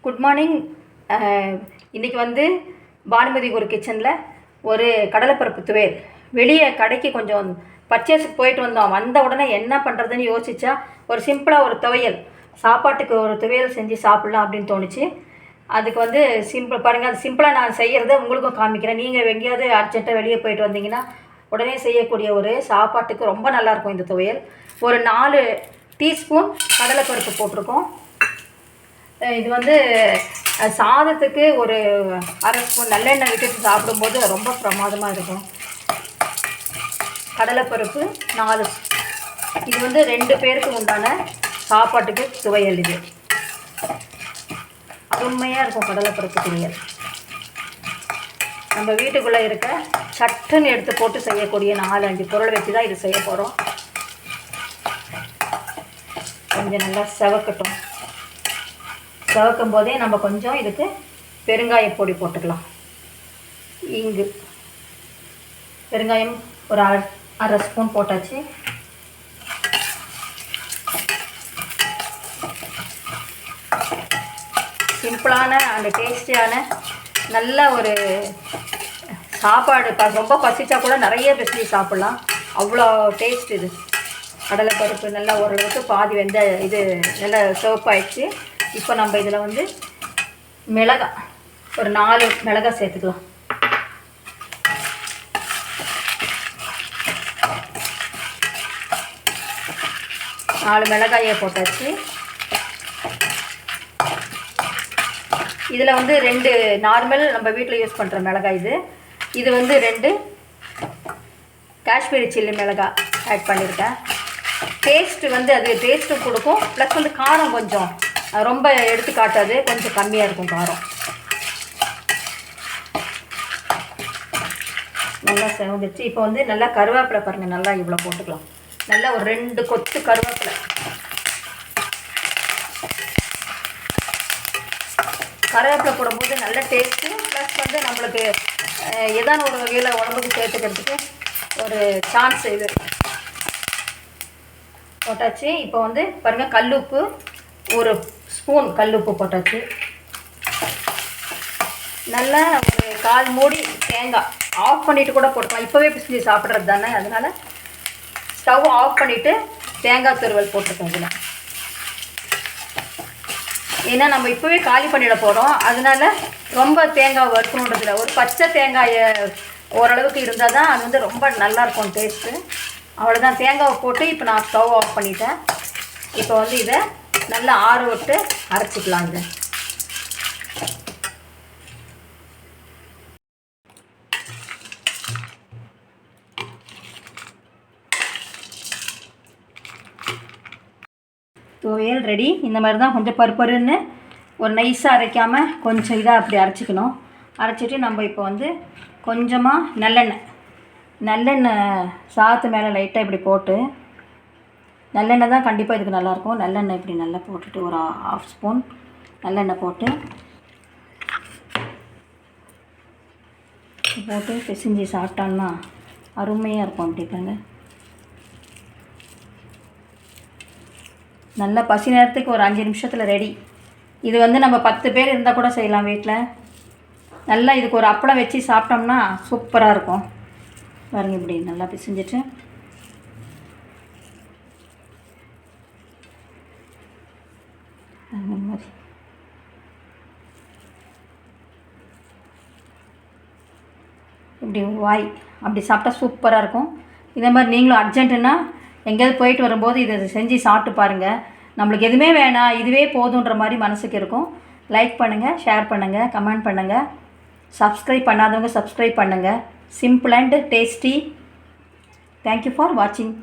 Good morning. இன்றைக்கி வந்து பானுமதி ஒரு கிச்சனில் ஒரு கடலைப்பருப்பு துவையல். வெளியே கடைக்கு கொஞ்சம் பர்ச்சேஸுக்கு போயிட்டு வந்தோம். வந்த உடனே என்ன பண்ணுறதுன்னு யோசிச்சா ஒரு சிம்பிளாக ஒரு துவையல், சாப்பாட்டுக்கு ஒரு துவையல் செஞ்சு சாப்பிட்லாம் அப்படின்னு தோணுச்சு. அதுக்கு வந்து சிம்பிள் பாருங்கள், அது சிம்பிளாக நான் செய்கிறத உங்களுக்கும் காமிக்கிறேன். நீங்கள் எங்கேயாவது அர்ஜென்ட்டாக வெளியே போயிட்டு வந்தீங்கன்னா உடனே செய்யக்கூடிய ஒரு சாப்பாட்டுக்கு ரொம்ப நல்லாயிருக்கும் இந்த துவையல். ஒரு 4 டீஸ்பூன் கடலைப்பருப்பு போட்டிருக்கோம். இது வந்து சாதத்துக்கு ஒரு அரை ஸ்பூன் நல்லெண்ணெய் விட்டுட்டு சாப்பிடும்போது ரொம்ப பிரமாதமாக இருக்கும். கடலைப்பருப்பு 4. இது வந்து 2 பேருக்கு உண்டான சாப்பாட்டுக்கு துவையல். இது அருமையாக இருக்கும் கடலைப்பருப்பு துவையல். நம்ம வீட்டுக்குள்ளே இருக்க சட்டுன்னு எடுத்து போட்டு செய்யக்கூடிய 4-5 பொருள் வச்சு தான் இது செய்ய போகிறோம். கொஞ்சம் நல்லா செவக்கட்டும். செவக்கும் போதே நம்ம கொஞ்சம் இதுக்கு பெருங்காய பொடி போட்டுக்கலாம். இங்கு பெருங்காயம் ஒரு அரை ஸ்பூன் போட்டாச்சு. சிம்பிளான அந்த டேஸ்டியான நல்ல ஒரு சாப்பாடு. ரொம்ப பசிச்சா கூட நிறைய பிஸ்கி சாப்பிட்லாம், அவ்வளோ டேஸ்ட். இது கடலைப்பருப்பு நல்லா ஓரளவுக்கு பாதி வெந்த இது நல்லா சிவப்பாயிடுச்சு. இப்போ நம்ம இதில் வந்து மிளகாய் ஒரு 4 மிளகாய் சேர்த்துக்கலாம். மிளகாயை போட்டாச்சு. இதில் வந்து 2 நார்மல் நம்ம வீட்டில் யூஸ் பண்ணுற மிளகாய். இது வந்து 2 காஷ்மீரி சில்லி மிளகாய் ஆட் பண்ணியிருக்கேன். டேஸ்ட்டு வந்து அது டேஸ்ட்டும் கொடுக்கும், ப்ளஸ் வந்து காரம் கொஞ்சம் ரொம்ப எடுத்து காட்டாது, கொஞ்சம் கம்மியாக இருக்கும் காரம். நல்லா செவந்துச்சு. இப்போ வந்து நல்லா கருவேப்பிலை பாருங்கள், நல்லா இவ்வளோ போட்டுக்கலாம். நல்லா ஒரு 2 கொத்து கருவேப்பிலை. கருவேப்பிலை போடும்போது நல்ல டேஸ்ட்டு, ப்ளஸ் வந்து நம்மளுக்கு ஏதான ஒரு வகையில் உடம்புக்கு சேர்த்துக்கிறதுக்கு ஒரு சான்ஸ் இது போட்டாச்சு. இப்போ வந்து பாருங்கள், கல்லுப்பு ஒரு ஸ்பூன் கல்லுப்பு போட்டாச்சு. நல்லா ஒரு 1/4 மூடி தேங்காய் ஆஃப் பண்ணிவிட்டு கூட போட்டுக்கலாம். இப்போவே பிசிஞ்சு சாப்பிட்றது தானே, அதனால் ஸ்டவ் ஆஃப் பண்ணிவிட்டு தேங்காய் துருவல் போட்டிருக்கோம் இதில். ஏன்னா நம்ம இப்போவே காலி பண்ணிட போகிறோம், அதனால் ரொம்ப தேங்காய் வறுக்கணுன்றதில்ல. ஒரு பச்சை தேங்காயை ஓரளவுக்கு இருந்தால் தான் அது வந்து ரொம்ப நல்லாயிருக்கும் டேஸ்ட்டு. அவ்வளோதான், தேங்காவை போட்டு இப்போ நான் ஸ்டவ் ஆஃப் பண்ணிட்டேன். இப்போ வந்து இதை நல்லா ஆற விட்டு அரைச்சிக்கலாம். இது துவையல் ரெடி. இந்த மாதிரி தான் கொஞ்சம் பருப்பருன்னு ஒரு நைஸாக அரைக்காமல் கொஞ்சம் இதாக அப்படி அரைச்சிக்கணும். அரைச்சிட்டு நம்ம இப்போ வந்து கொஞ்சமாக நல்லெண்ணெய் சாத்து மேலே லைட்டாக இப்படி போட்டு, நல்லெண்ணெய் தான் கண்டிப்பாக இதுக்கு நல்லாயிருக்கும். நல்லெண்ணெய் இப்படி நல்லா போட்டுட்டு ஒரு 1/2 ஸ்பூன் நல்லெண்ணெய் போட்டு பிசைஞ்சு சாப்பிட்டோன்னா அருமையாக இருக்கும். அப்படிப்பாங்க, நல்லா பசி நேரத்துக்கு ஒரு 5 நிமிஷத்தில் ரெடி. இது வந்து நம்ம 10 பேர் இருந்தால் கூட செய்யலாம் வீட்டில். நல்லா இதுக்கு ஒரு அப்பளம் வச்சு சாப்பிட்டோம்னா சூப்பராக இருக்கும். பாருங்கள், இப்படி நல்லா பிசைஞ்சிட்டு அந்த மாதிரி இப்படி ஒரு வாய் அப்படி சாப்பிட்டா சூப்பராக இருக்கும். இதே மாதிரி நீங்களும் அர்ஜென்ட்டுன்னா எங்கேயாவது போயிட்டு வரும்போது இதை செஞ்சு சாப்பிட்டு பாருங்கள். நம்மளுக்கு எதுவுமே வேணாம், இதுவே போதுன்ற மாதிரி மனசுக்கு இருக்கும். லைக் பண்ணுங்கள், ஷேர் பண்ணுங்கள், கமெண்ட் பண்ணுங்கள். சப்ஸ்கிரைப் பண்ணாதவங்க சப்ஸ்கிரைப் பண்ணுங்கள். Simple and tasty. Thank you for வாட்சிங்.